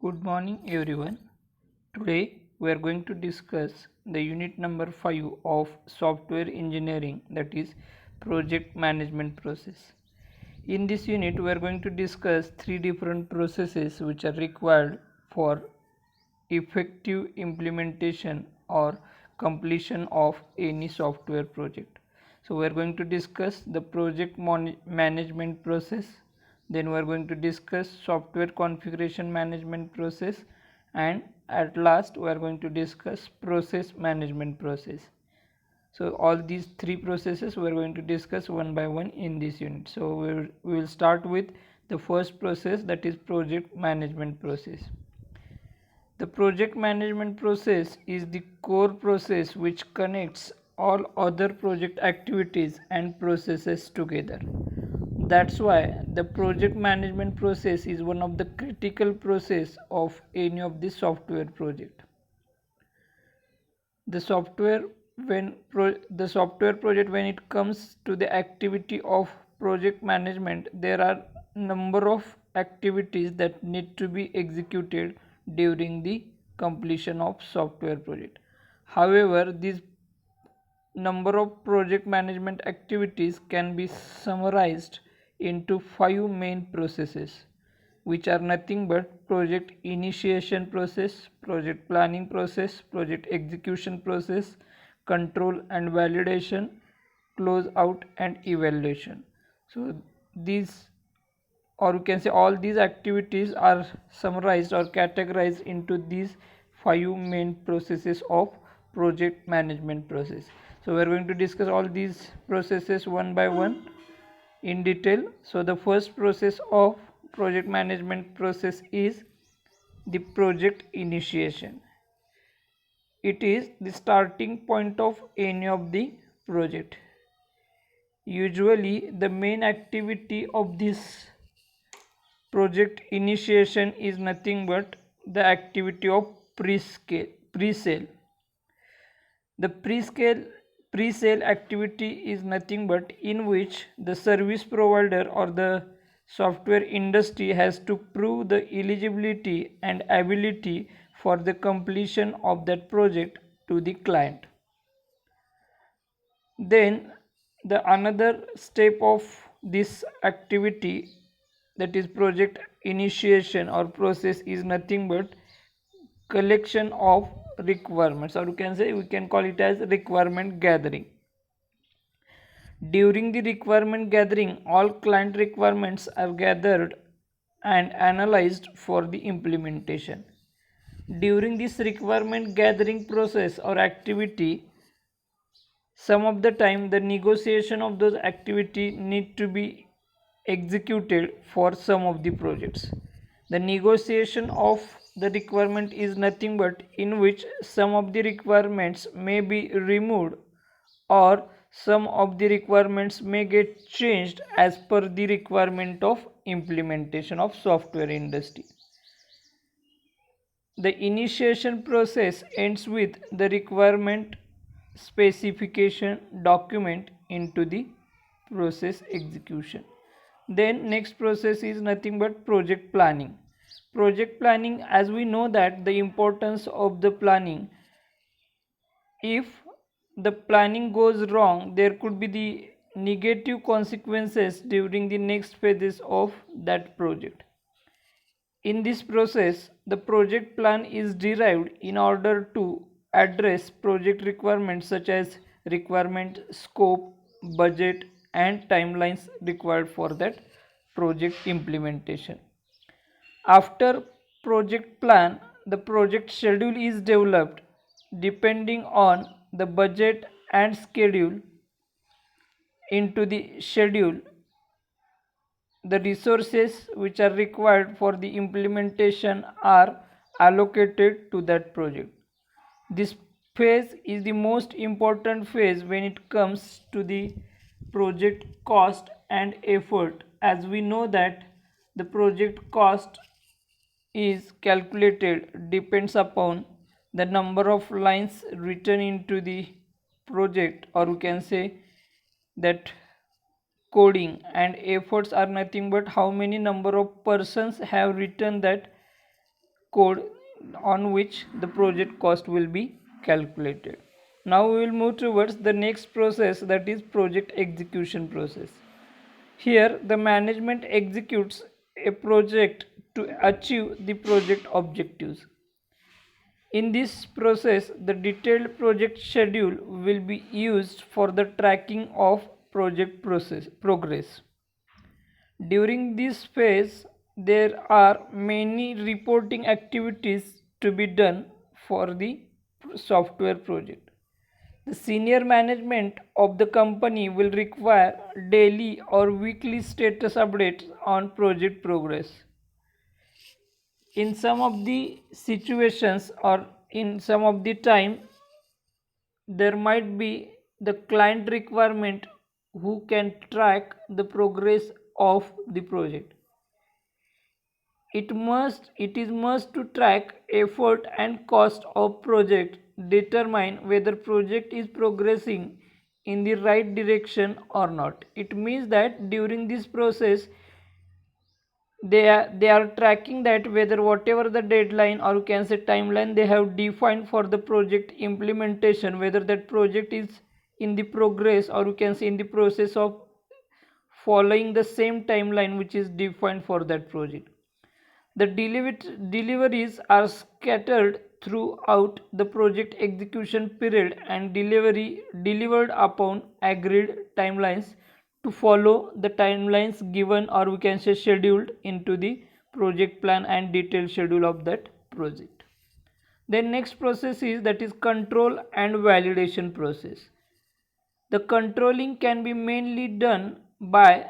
Good morning everyone. Today we are going to discuss the unit number 5 of software engineering, that is project management process. In this unit we are going to discuss three different processes which are required for effective implementation or completion of any software project. So we are going to discuss the project management process, then we are going to discuss software configuration management process, and at last we are going to discuss process management process. So all these three processes we are going to discuss one by one in this unit. So we will start with the first process, that is project management process. The project management process is the core process which connects all other project activities and processes together. That's why the project management process is one of the critical process of any of the software project. The software project, when it comes to the activity of project management, there are number of activities that need to be executed during the completion of software project. However, these number of project management activities can be summarized into 5 main processes, which are nothing but project initiation process, project planning process, project execution process, control and validation, close out and evaluation. So these, or you can say all these activities, are summarized or categorized into these 5 main processes of project management process. So we are going to discuss all these processes one by one in detail. So the first process of project management process is the project initiation. It is the starting point of any of the project. Usually the main activity of this project initiation is nothing but the activity of pre-sale. The pre-sale activity is nothing but in which the service provider or the software industry has to prove the eligibility and ability for the completion of that project to the client. Then the another step of this activity, that is project initiation or process, is nothing but collection of requirements, or you can say, we can call it as requirement gathering. During the requirement gathering, all client requirements are gathered and analyzed for the implementation. During this requirement gathering process or activity, some of the time the negotiation of those activity need to be executed for some of the projects. The negotiation of the requirement is nothing but in which some of the requirements may be removed or some of the requirements may get changed as per the requirement of implementation of software industry. The initiation process ends with the requirement specification document into the process execution. Then next process is nothing but project planning. Project planning, as we know that the importance of the planning, if the planning goes wrong, there could be the negative consequences during the next phases of that project. In this process, the project plan is derived in order to address project requirements such as requirement, scope, budget, and timelines required for that project implementation. After project plan, the project schedule is developed depending on the budget and schedule. Into the schedule, the resources which are required for the implementation are allocated to that project. This phase is the most important phase when it comes to the project cost and effort, as we know that the project cost is calculated depends upon the number of lines written into the project, or we can say that coding, and efforts are nothing but how many number of persons have written that code on which the project cost will be calculated. Now we will move towards the next process, that is project execution process. Here the management executes a project to achieve the project objectives. In this process, the detailed project schedule will be used for the tracking of project progress. During this phase, there are many reporting activities to be done for the software project. The senior management of the company will require daily or weekly status updates on project progress. In some of the situations or in some of the time, there might be the client requirement who can track the progress of the project. It is must to track effort and cost of project, determine whether project is progressing in the right direction or not. It means that during this process they are tracking that whether whatever the deadline or you can say timeline they have defined for the project implementation, whether that project is in the progress or you can say in the process of following the same timeline which is defined for that project. The deliveries are scattered throughout the project execution period and delivered upon agreed timelines to follow the timelines given or we can say scheduled into the project plan and detailed schedule of that project. Then next process is that is control and validation process. The controlling can be mainly done by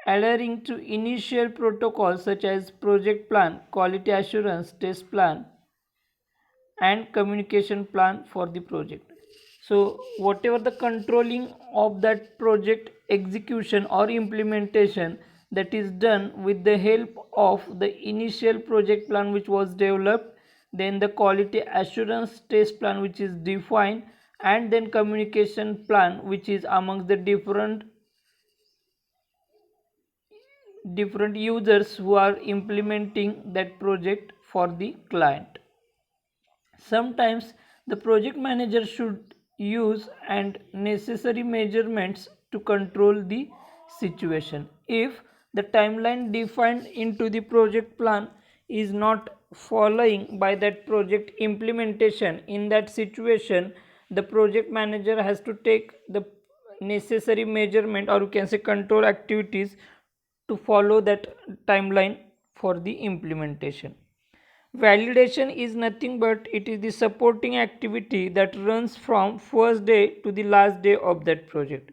adhering to initial protocols such as project plan, quality assurance, test plan, and communication plan for the project. So whatever the controlling of that project execution or implementation, that is done with the help of the initial project plan which was developed, then the quality assurance test plan which is defined, and then communication plan which is amongst the different users who are implementing that project for the client. Sometimes the project manager should use and necessary measurements to control the situation. If the timeline defined into the project plan is not following by that project implementation, in that situation the project manager has to take the necessary measurement or you can say control activities to follow that timeline for the implementation. Validation is nothing but it is the supporting activity that runs from first day to the last day of that project.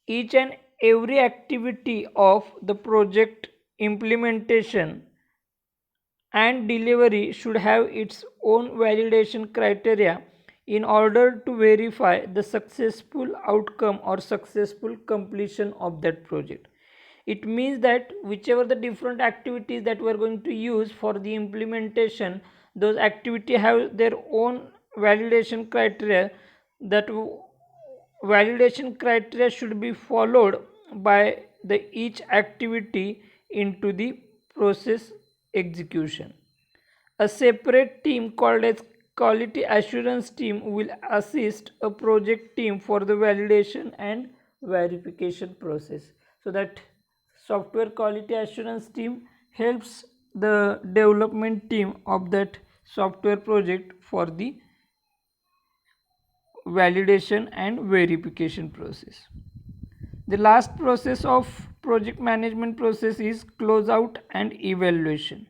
Each and every activity of the project implementation and delivery should have its own validation criteria in order to verify the successful outcome or successful completion of that project. It means that whichever the different activities that we are going to use for the implementation, those activities have their own validation criteria. That validation criteria should be followed by the each activity into the process execution. A separate team called as quality assurance team will assist a project team for the validation and verification process. So that software quality assurance team helps the development team of that software project for the validation and verification process. The last process of project management process is closeout and evaluation.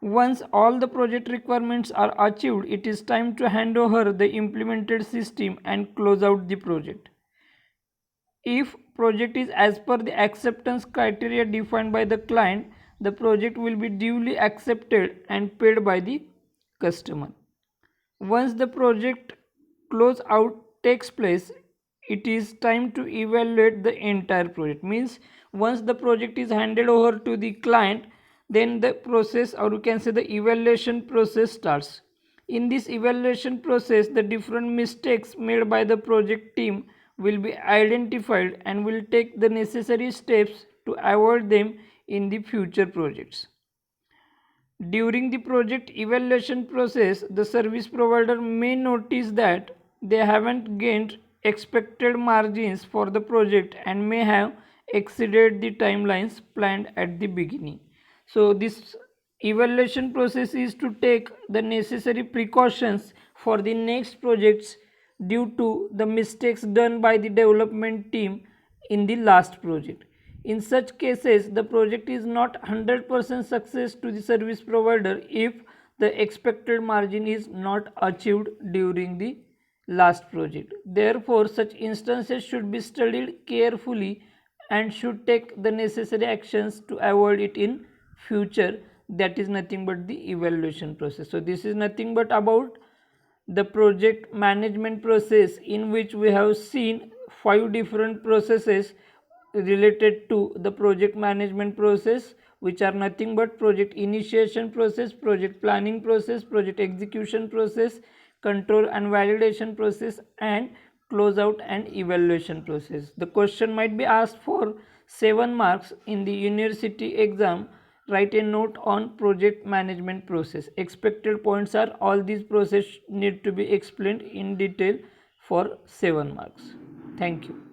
Once all the project requirements are achieved, it is time to hand over the implemented system and close out the project. If project is as per the acceptance criteria defined by the client, the project will be duly accepted and paid by the customer. Once the project close out takes place, it is time to evaluate the entire project. Means once the project is handed over to the client, then the process or you can say the evaluation process starts. In this evaluation process, the different mistakes made by the project team will be identified and will take the necessary steps to avoid them in the future projects. During the project evaluation process, the service provider may notice that they haven't gained expected margins for the project and may have exceeded the timelines planned at the beginning. So this evaluation process is to take the necessary precautions for the next projects due to the mistakes done by the development team in the last project. In such cases, the project is not 100% success to the service provider if the expected margin is not achieved during the last project. Therefore, such instances should be studied carefully and should take the necessary actions to avoid it in future. That is nothing but the evaluation process. So this is nothing but about the project management process, in which we have seen 5 different processes related to the project management process, which are nothing but project initiation process, project planning process, project execution process, control and validation process, and closeout and evaluation process. The question might be asked for 7 marks in the university exam. Write a note on project management process. Expected points are all these process need to be explained in detail for 7 marks. Thank you.